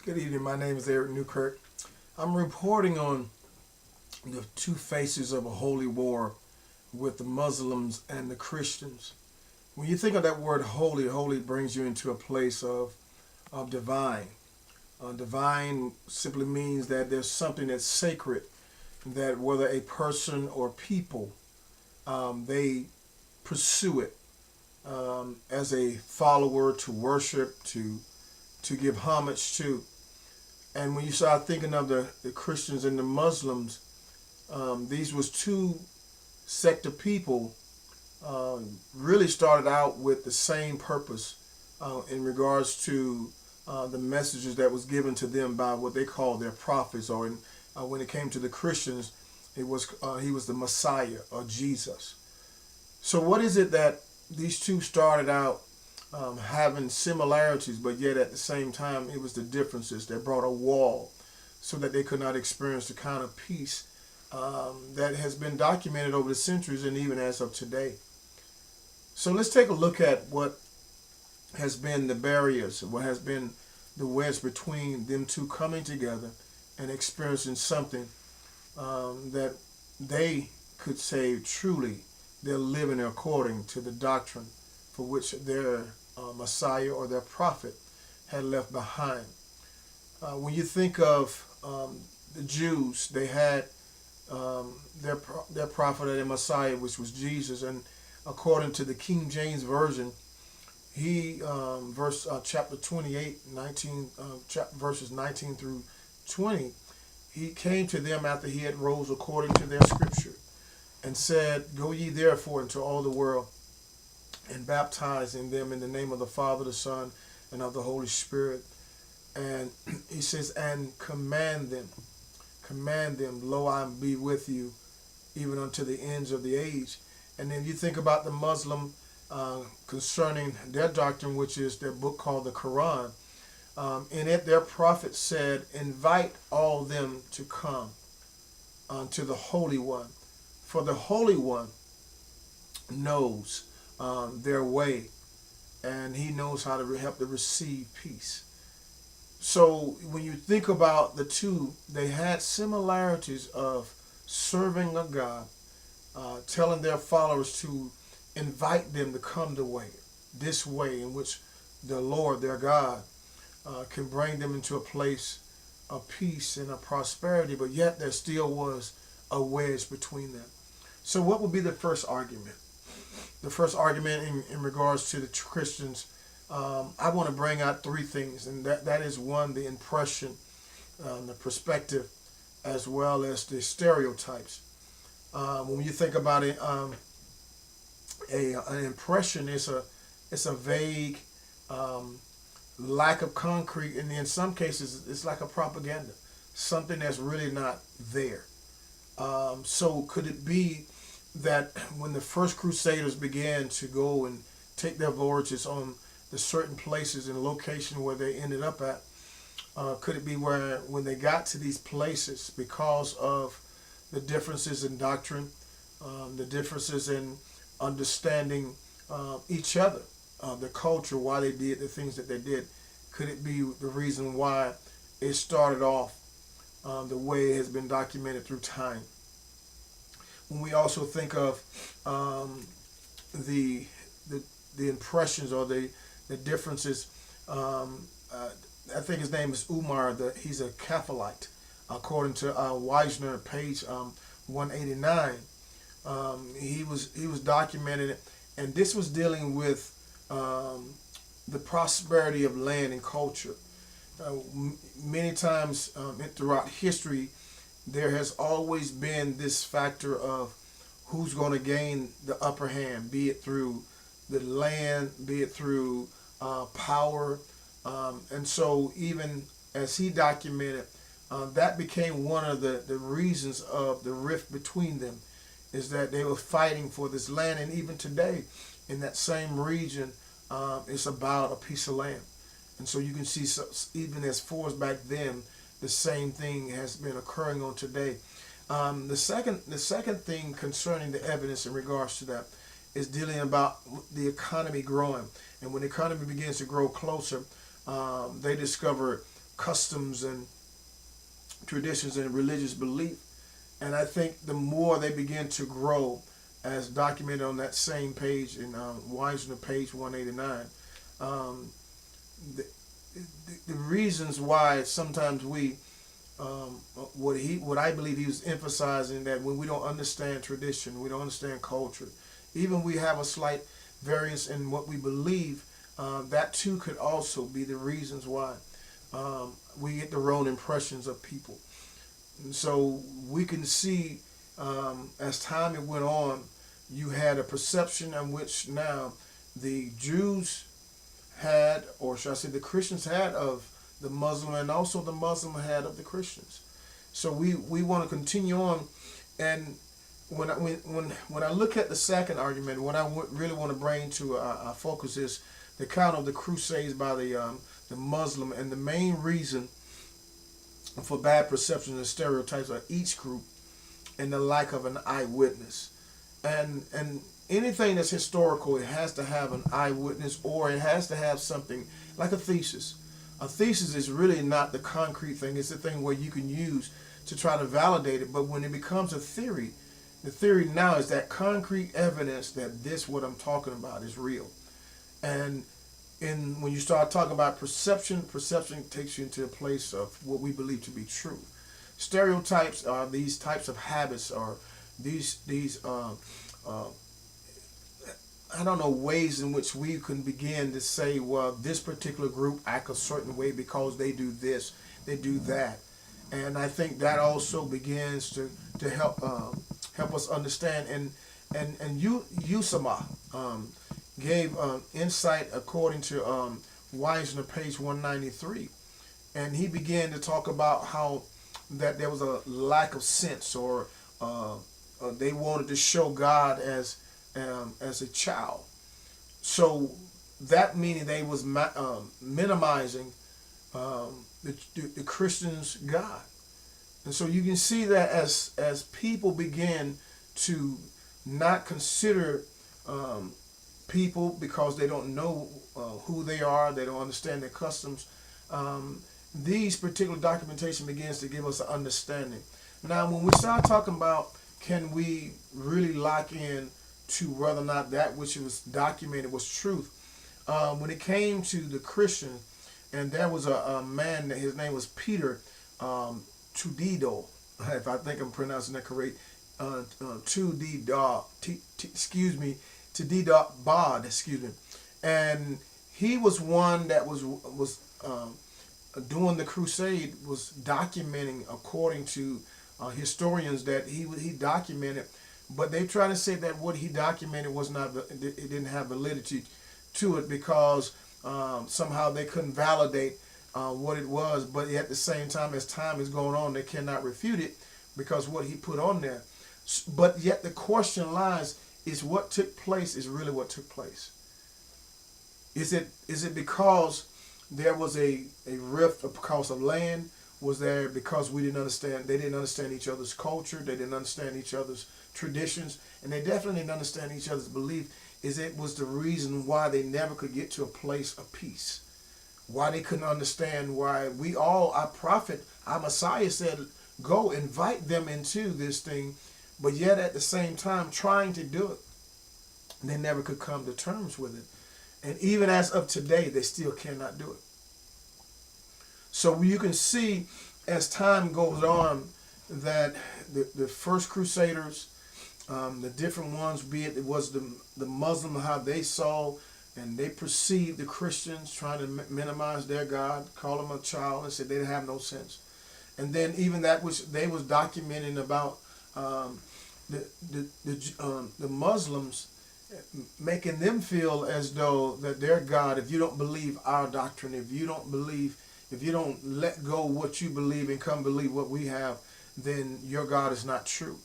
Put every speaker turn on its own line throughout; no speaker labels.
Good evening. My name is Eric Newkirk. I'm reporting on the two faces of a holy war with the Muslims and the Christians. When you think of that word holy, holy brings you into a place of divine. Divine simply means that there's something that's sacred, that whether a person or people, they pursue it as a follower to worship, to give homage to. And when you start thinking of the Christians and the Muslims, these was two sect of people really started out with the same purpose in regards to the messages that was given to them by what they call their prophets, or when it came to the Christians, it was he was the Messiah or Jesus. So what is it that these two started out having similarities, but yet at the same time it was the differences that brought a wall so that they could not experience the kind of peace that has been documented over the centuries and even as of today. So let's take a look at what has been the barriers, what has been the wedge between them two coming together and experiencing something that they could say truly they're living according to the doctrine for which their Messiah or their prophet had left behind. When you think of the Jews, they had their prophet or their Messiah, which was Jesus, and according to the King James Version, he chapter 28, verses 19 through 20, he came to them after he had rose according to their scripture and said, "Go ye therefore into all the world and baptizing them in the name of the Father, the Son, and of the Holy Spirit." And he says, "And command them, lo, I be with you, even unto the ends of the age." And then you think about the Muslim concerning their doctrine, which is their book called the Quran. In it, their prophet said, "Invite all them to come unto the Holy One, for the Holy One knows their way, and he knows how to help them receive peace." So when you think about the two, they had similarities of serving a God, telling their followers to invite them to come this way in which the Lord, their God, can bring them into a place of peace and of prosperity, but yet there still was a wedge between them. So what would be the first argument? The first argument in regards to the Christians, I want to bring out three things, and that is one, the impression, the perspective, as well as the stereotypes. When you think about it, an impression is a vague lack of concrete, and in some cases it's like a propaganda, something that's really not there. So could it be that when the first Crusaders began to go and take their voyages on the certain places and location where they ended up at, could it be where when they got to these places, because of the differences in doctrine, the differences in understanding each other, the culture, why they did the things that they did, could it be the reason why it started off the way it has been documented through time? When we also think of the impressions or the differences, I think his name is Umar. He's a Caphelite, according to Weisner, page 189. He was documented, and this was dealing with the prosperity of land and culture. Many times throughout history, there has always been this factor of who's going to gain the upper hand, be it through the land, be it through power. And so even as he documented, that became one of the reasons of the rift between them, is that they were fighting for this land. And even today, in that same region, it's about a piece of land. And so you can see, even as far as back then, the same thing has been occurring on today. The second thing concerning the evidence in regards to that is dealing about the economy growing. And when the economy begins to grow closer, they discovered customs and traditions and religious belief. And I think the more they begin to grow, as documented on that same page in Weisner, page 189, um, the, the reasons why sometimes we, what I believe he was emphasizing, that when we don't understand tradition, we don't understand culture, even we have a slight variance in what we believe, that too could also be the reasons why we get the wrong impressions of people. And so we can see, as time it went on, you had a perception in which now the Jews had, or should I say the Christians had, of the Muslim, and also the Muslim had of the Christians. So we want to continue on. And when I look at the second argument, what I really want to bring to our focus is the account of the Crusades by the Muslim, and the main reason for bad perceptions and stereotypes of each group, and the lack of an eyewitness. And anything that's historical, it has to have an eyewitness, or it has to have something like a thesis. A thesis is really not the concrete thing. It's the thing where you can use to try to validate it. But when it becomes a theory, the theory now is that concrete evidence that this, what I'm talking about, is real. And when you start talking about perception, perception takes you into a place of what we believe to be true. Stereotypes are these types of habits, or these I don't know, ways in which we can begin to say, well, this particular group act a certain way because they do this, they do that. And I think that also begins to help us understand. And Usama gave insight according to Weisner, page 193. And he began to talk about how that there was a lack of sense, or they wanted to show God as a child. So that meaning they was minimizing the Christians' God. And so you can see that as people begin to not consider people because they don't know who they are, they don't understand their customs, these particular documentation begins to give us an understanding. Now, when we start talking about, can we really lock in to whether or not that which was documented was truth? When it came to the Christian, and there was a man, his name was Peter Tudido, if I think I'm pronouncing that correct, Tudido, and he was one that was during the crusade, was documenting, according to historians, that he documented, but they try to say that what he documented was not, it didn't have validity to it, because somehow they couldn't validate what it was. But at the same time, as time is going on, they cannot refute it, because what he put on there. But yet the question lies, is what took place is really what took place? Is it because there was a rift because of land? Was there because they didn't understand each other's culture, they didn't understand each other's traditions, and they definitely didn't understand each other's belief? It was the reason why they never could get to a place of peace, why they couldn't understand why our prophet, our Messiah said, go invite them into this thing, but yet at the same time trying to do it, they never could come to terms with it. And even as of today, they still cannot do it. So you can see, as time goes on, that the first Crusaders, the different ones, be it was the Muslim, how they saw and they perceived the Christians, trying to minimize their God, call them a child, and said they didn't have no sense. And then even that which they was documenting about the Muslims, making them feel as though that their God, if you don't believe our doctrine, if you don't let go what you believe and come believe what we have, then your God is not true.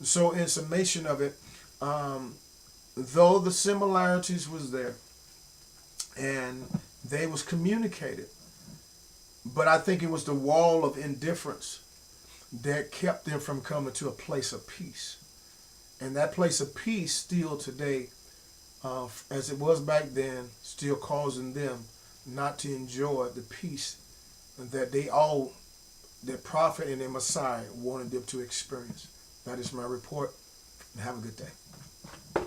So in summation of it, though the similarities was there and they was communicated, but I think it was the wall of indifference that kept them from coming to a place of peace. And that place of peace still today, as it was back then, still causing them not to enjoy the peace that they all, their prophet and their Messiah wanted them to experience. That is my report, and have a good day.